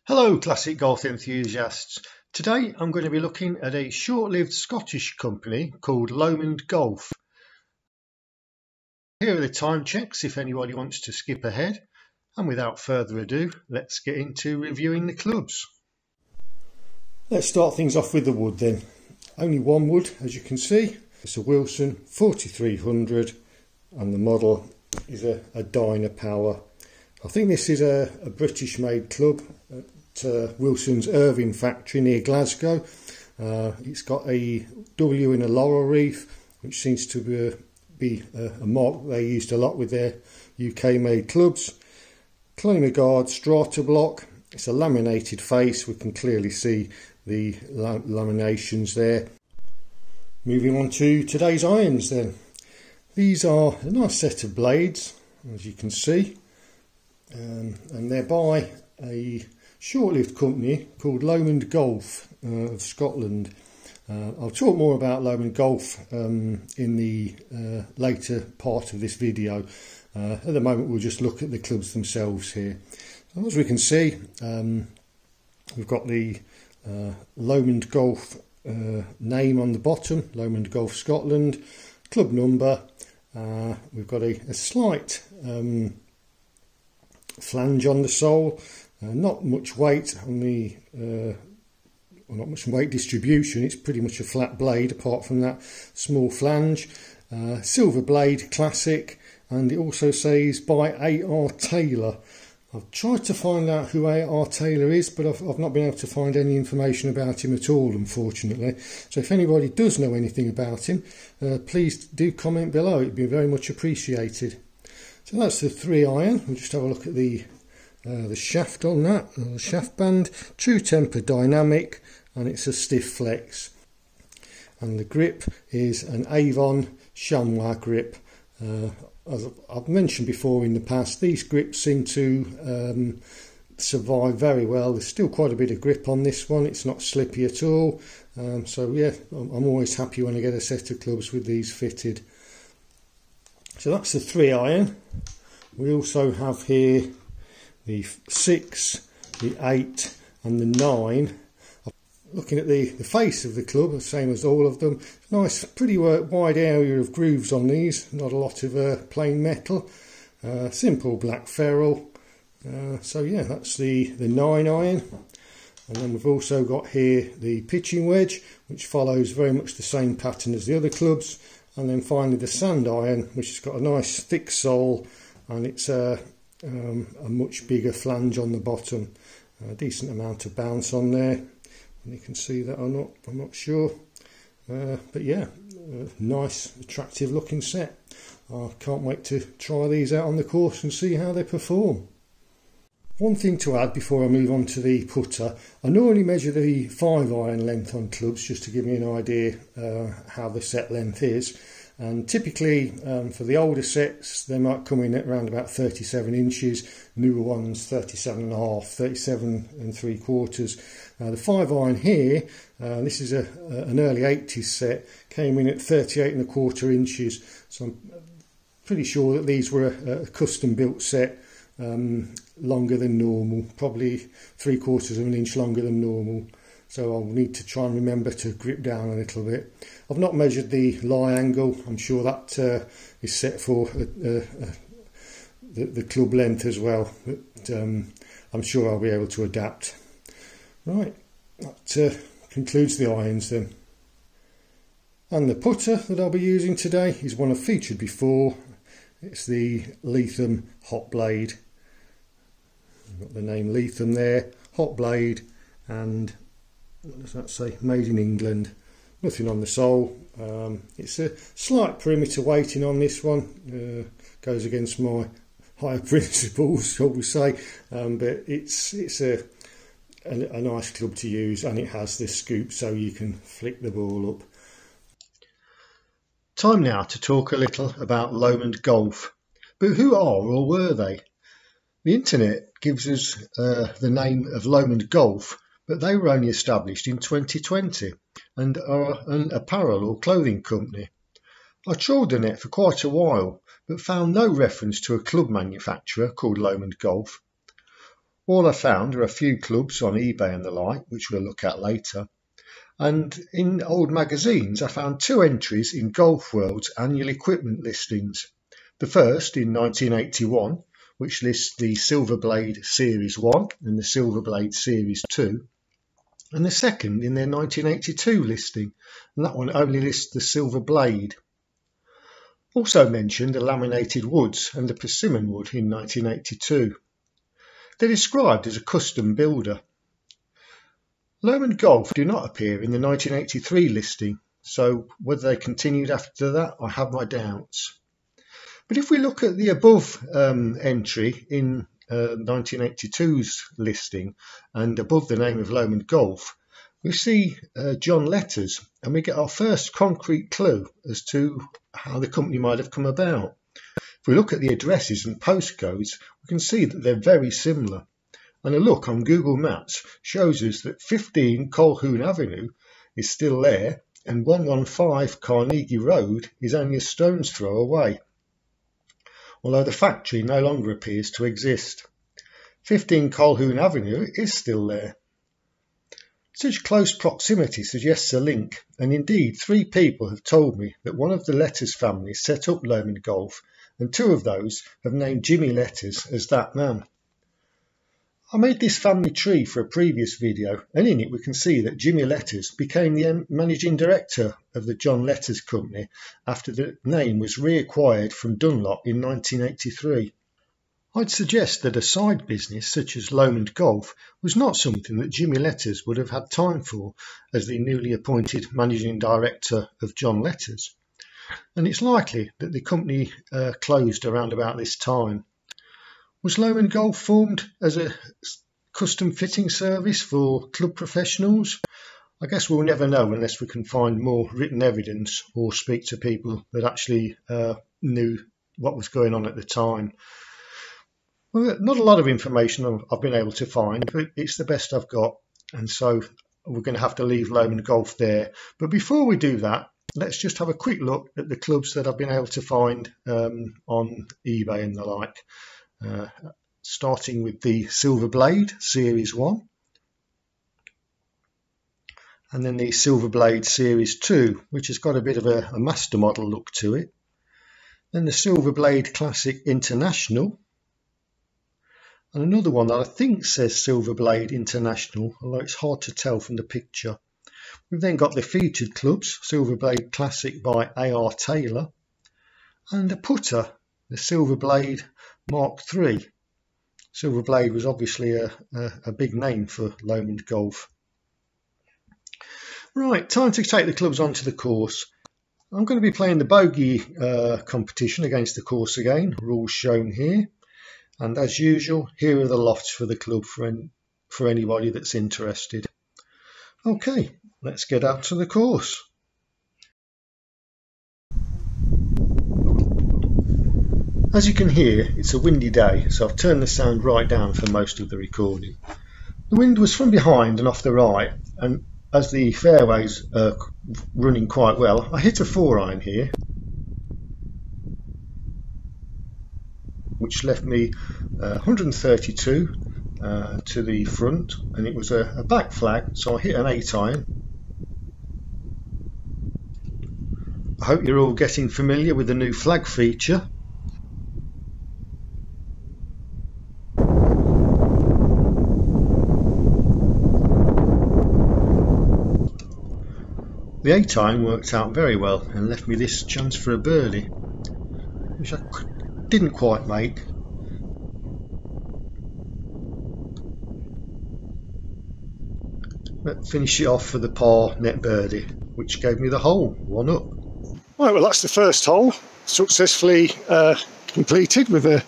Hello classic golf enthusiasts. Today I'm going to be looking at a short-lived Scottish company called Lomond Golf. Here are the time checks if anybody wants to skip ahead, and without further ado let's get into reviewing the clubs. Let's start things off with the wood then. Only one wood, as you can see. It's a Wilson 4300 and the model is a Dynapower. I think this is a British made club at Wilson's Irvine factory near Glasgow. It's got a W in a laurel wreath, which seems to be a mark they used a lot with their UK made clubs. Claimer guard strata block. It's a laminated face, we can clearly see the laminations there. Moving on to today's irons then. These are a nice set of blades, as you can see. And they're by a short-lived company called Lomond Golf of Scotland. I'll talk more about Lomond Golf in the later part of this video. At the moment we'll just look at the clubs themselves here. So as we can see, we've got the Lomond Golf name on the bottom, Lomond Golf Scotland, club number. We've got a slight flange on the sole, not much weight on the not much weight distribution. It's pretty much a flat blade apart from that small flange. Silver blade, classic, and it also says by A.R. Taylor. I've tried to find out who A.R. Taylor is, but I've not been able to find any information about him at all, unfortunately. So if anybody does know anything about him, please do comment below. It'd be very much appreciated. So that's the 3-iron. We'll just have a look at the shaft on that, the shaft band. True temper dynamic, and it's a stiff flex. And the grip is an Avon chamois grip. As I've mentioned before in the past, these grips seem to survive very well. There's still quite a bit of grip on this one. It's not slippy at all. So yeah, I'm always happy when I get a set of clubs with these fitted. So that's the 3-iron. We also have here the 6, the 8 and the 9. Looking at the face of the club, the same as all of them. Nice, pretty wide area of grooves on these. Not a lot of plain metal. Simple black ferrule. So yeah, that's the 9-iron. And then we've also got here the pitching wedge, which follows very much the same pattern as the other clubs. And then finally the sand iron, which has got a nice thick sole, and it's a much bigger flange on the bottom. A decent amount of bounce on there. And you can see that I'm not sure. But yeah, nice, attractive looking set. I can't wait to try these out on the course and see how they perform. One thing to add before I move on to the putter, I normally measure the 5-iron length on clubs just to give me an idea how the set length is. And typically for the older sets they might come in at around about 37 inches, newer ones 37.5, 37 3/4. The 5-iron here, this is an early 80s set, came in at 38.25 inches. So I'm pretty sure that these were a custom built set. Longer than normal, probably 3/4 of an inch longer than normal, so I'll need to try and remember to grip down a little bit. I've not measured the lie angle. I'm sure that is set for the club length as well, but I'm sure I'll be able to adapt. Right, that concludes the irons then. And the putter that I'll be using today is one I've featured before. It's the Leatham Hot Blade. Got the name Leatham there, hot blade, and what does that say? Made in England. Nothing on the sole. It's a slight perimeter weighting on this one. Goes against my higher principles, shall we say? But it's a nice club to use, and it has this scoop so you can flick the ball up. Time now to talk a little about Lomond Golf. But who are or were they? The internet gives us the name of Lomond Golf, but they were only established in 2020 and are an apparel or clothing company. I trawled the net for quite a while, but found no reference to a club manufacturer called Lomond Golf. All I found are a few clubs on eBay and the like, which we'll look at later. And in old magazines, I found 2 entries in Golf World's annual equipment listings. The first in 1981, which lists the Silverblade Series 1 and the Silverblade Series 2. And the second in their 1982 listing, and that one only lists the Silverblade. Also mentioned the laminated woods and the persimmon wood in 1982. They're described as a custom builder. Lomond Golf do not appear in the 1983 listing, so whether they continued after that, I have my doubts. But if we look at the above entry in 1982's listing and above the name of Lomond Golf, we see John letters, and we get our first concrete clue as to how the company might have come about. If we look at the addresses and postcodes, we can see that they're very similar. And a look on Google Maps shows us that 15 Colquhoun Avenue is still there, and 115 Carnegie Road is only a stone's throw away, although the factory no longer appears to exist. 15 Colquhoun Avenue is still there. Such close proximity suggests a link, and indeed 3 people have told me that one of the Letters family set up Lomond Golf, and 2 of those have named Jimmy Letters as that man. I made this family tree for a previous video, and in it we can see that Jimmy Letters became the managing director of the John Letters Company after the name was reacquired from Dunlop in 1983. I'd suggest that a side business such as Lomond Golf was not something that Jimmy Letters would have had time for as the newly appointed managing director of John Letters, and it's likely that the company closed around about this time. Was Lomond Golf formed as a custom fitting service for club professionals? I guess we'll never know unless we can find more written evidence or speak to people that actually knew what was going on at the time. Well, not a lot of information I've been able to find, but it's the best I've got, and so we're going to have to leave Lomond Golf there. But before we do that, let's just have a quick look at the clubs that I've been able to find on eBay and the like. Starting with the Silverblade Series 1, and then the Silverblade Series 2, which has got a bit of a master model look to it. Then the Silverblade Classic International, and another one that I think says Silverblade International, although it's hard to tell from the picture. We've then got the featured clubs, Silverblade Classic by A.R. Taylor, and a putter, the Silverblade Mark III. Silverblade was obviously a big name for Lomond Golf. Right, time to take the clubs onto the course. I'm going to be playing the bogey competition against the course again, rules shown here. And as usual, here are the lots for the club for anybody that's interested. Okay, let's get out to the course. As you can hear, it's a windy day, so I've turned the sound right down for most of the recording. The wind was from behind and off the right, and as the fairways are running quite well, I hit a 4-iron here, which left me 132 to the front, and it was a back flag, so I hit an 8-iron. I hope you're all getting familiar with the new flag feature. The 8-iron worked out very well and left me this chance for a birdie, which I didn't quite make. But finished it off for the par net birdie, which gave me the hole, 1 up. Right, well that's the first hole, successfully completed with a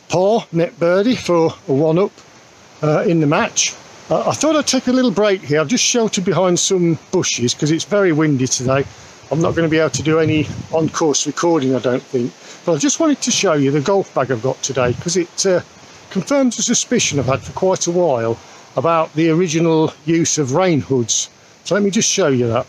par net birdie for a 1 up in the match. I thought I'd take a little break here. I've just sheltered behind some bushes because it's very windy today. I'm not going to be able to do any on-course recording, I don't think. But I just wanted to show you the golf bag I've got today because it confirms a suspicion I've had for quite a while about the original use of rain hoods. So let me just show you that.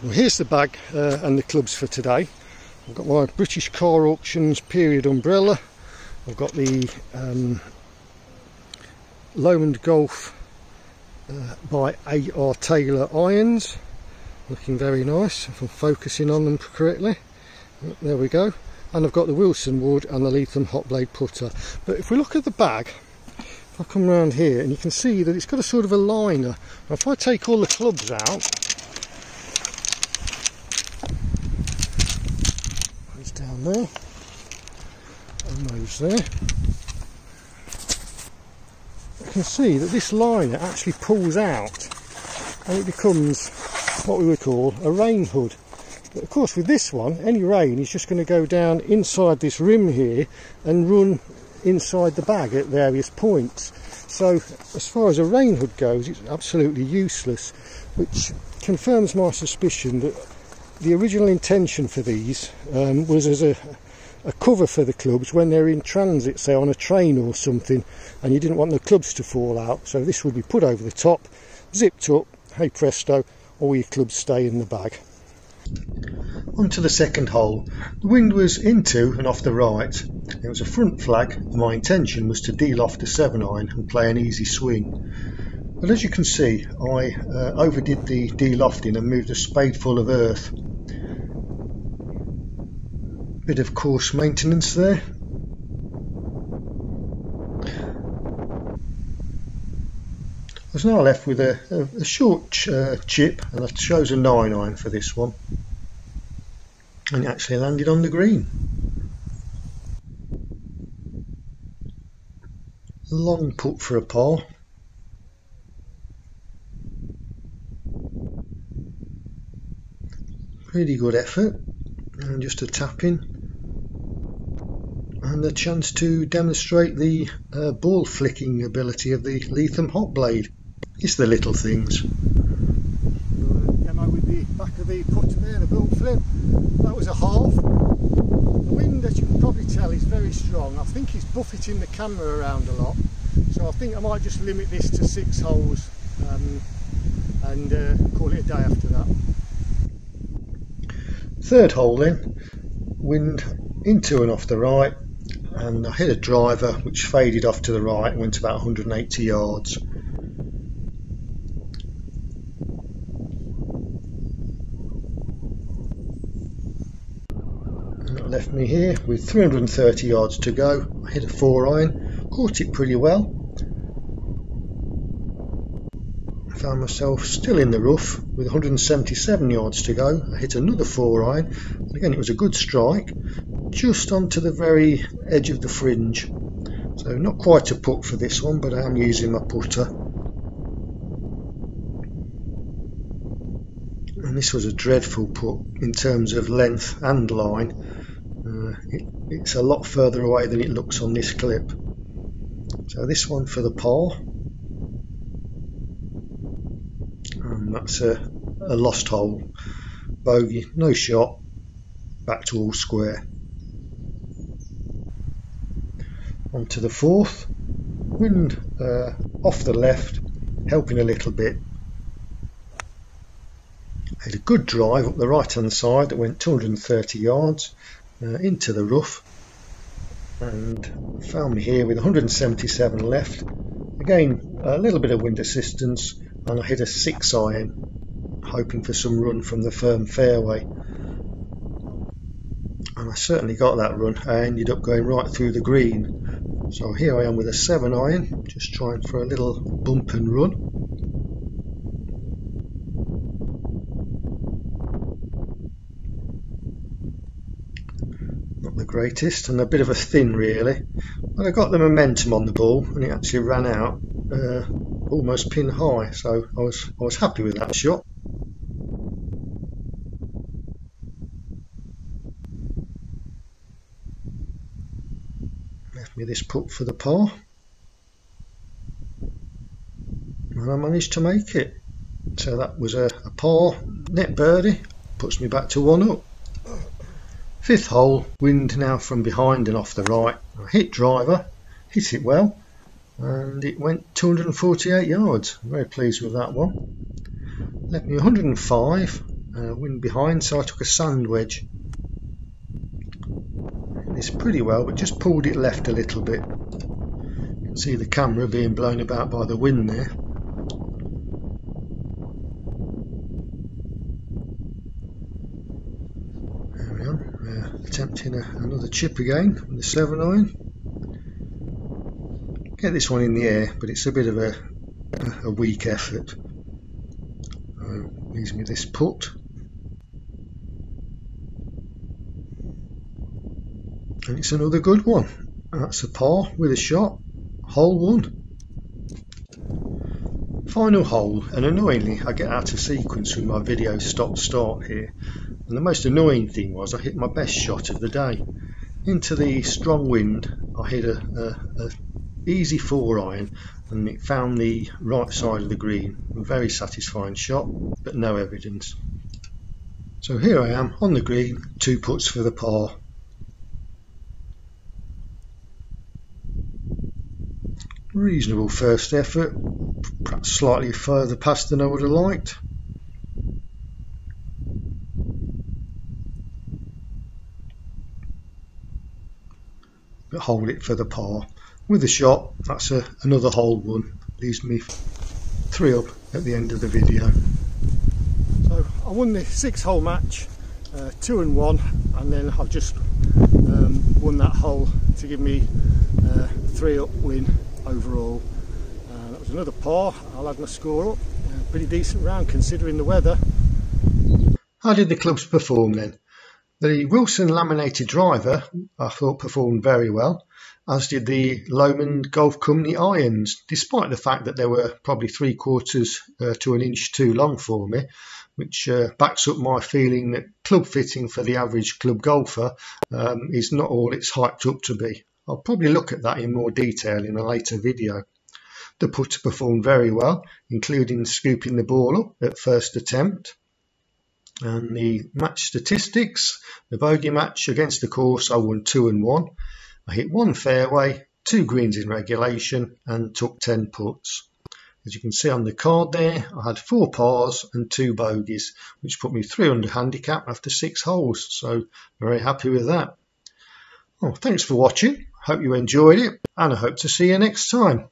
Well, here's the bag and the clubs for today. I've got my British Car Auctions period umbrella. I've got the Lomond Golf by A.R. Taylor irons, looking very nice if I'm focusing on them correctly. There we go. And I've got the Wilson wood and the Leatham hot blade putter. But if we look at the bag, if I come around here, and you can see that it's got a sort of a liner. Now if I take all the clubs out, those down there and those there, you can see that this liner actually pulls out and it becomes what we would call a rain hood. But of course with this one, any rain is just going to go down inside this rim here and run inside the bag at various points. So as far as a rain hood goes, it's absolutely useless, which confirms my suspicion that the original intention for these was as a cover for the clubs when they're in transit, say on a train or something, and you didn't want the clubs to fall out. So this would be put over the top, zipped up, hey presto, all your clubs stay in the bag. On to the second hole. The wind was into and off the right. It was a front flag and my intention was to de-loft a 7-iron and play an easy swing. But as you can see, I overdid the de-lofting and moved a spadeful of earth. Bit of course maintenance there. I was now left with a short chip, and I chose a 9-iron for this one, and it actually landed on the green. Long putt for a par. Pretty good effort, and just a tap in, and a chance to demonstrate the ball flicking ability of the Leatham hot blade. It's the little things. Demo with the back of the putter there, the ball flip. That was a half. The wind, as you can probably tell, is very strong. I think it's buffeting the camera around a lot, so I think I might just limit this to 6 holes and call it a day after that. Third hole then, wind into and off the right, and I hit a driver which faded off to the right and went about 180 yards. And that left me here with 330 yards to go. I hit a 4-iron, caught it pretty well. I found myself still in the rough with 177 yards to go. I hit another 4-iron, and again it was a good strike, just onto the very edge of the fringe. So not quite a putt for this one, but I am using my putter. And this was a dreadful putt in terms of length and line. It's a lot further away than it looks on this clip. So this one for the par. And that's a lost hole. Bogey, no shot, back to all square. On to the fourth. Wind off the left, helping a little bit. I had a good drive up the right hand side that went 230 yards into the rough, and found me here with 177 left. Again, a little bit of wind assistance, and I hit a 6-iron, hoping for some run from the firm fairway. And I certainly got that run. I ended up going right through the green. So here I am with a 7-iron, just trying for a little bump and run. Not the greatest, and a bit of a thin really, but I got the momentum on the ball and it actually ran out almost pin high, so I was happy with that shot. Left me this putt for the par, and I managed to make it. So that was a par net birdie, puts me back to 1 up. Fifth hole, wind now from behind and off the right. I hit driver, hit it well, and it went 248 yards. I'm very pleased with that one. Left me 105, wind behind, so I took a sand wedge. Hit this pretty well, but just pulled it left a little bit. You See the camera being blown about by the wind there. There we are, attempting another chip again with the 7-iron. Get this one in the air, but it's a bit of a weak effort. Leaves me this putt. And it's another good one. That's a par with a shot. Hole 1. Final hole, and annoyingly I get out of sequence with my video stop-start here. And the most annoying thing was I hit my best shot of the day. Into the strong wind, I hit a easy 4-iron and it found the right side of the green. A very satisfying shot, but no evidence. So here I am on the green, 2 putts for the par. Reasonable first effort, perhaps slightly further past than I would have liked. But hold it for the par. With a shot, that's another hole 1. Leaves me 3 up at the end of the video. So I won the 6-hole match, 2-1, and then I've just won that hole to give me 3 up win overall. That was another par. I'll add my score up. Pretty decent round considering the weather. How did the clubs perform then? The Wilson laminated driver I thought performed very well, as did the Lomond Golf Company irons, despite the fact that they were probably 3/4 to an inch too long for me, which backs up my feeling that club fitting for the average club golfer is not all it's hyped up to be. I'll probably look at that in more detail in a later video. The putter performed very well, including scooping the ball up at first attempt. And the match statistics, the bogey match against the course, I won 2-1. I hit 1 fairway, 2 greens in regulation and took 10 putts. As you can see on the card there, I had 4 pars and 2 bogeys, which put me 3 under handicap after 6 holes, so very happy with that. Well, thanks for watching. Hope you enjoyed it, and I hope to see you next time.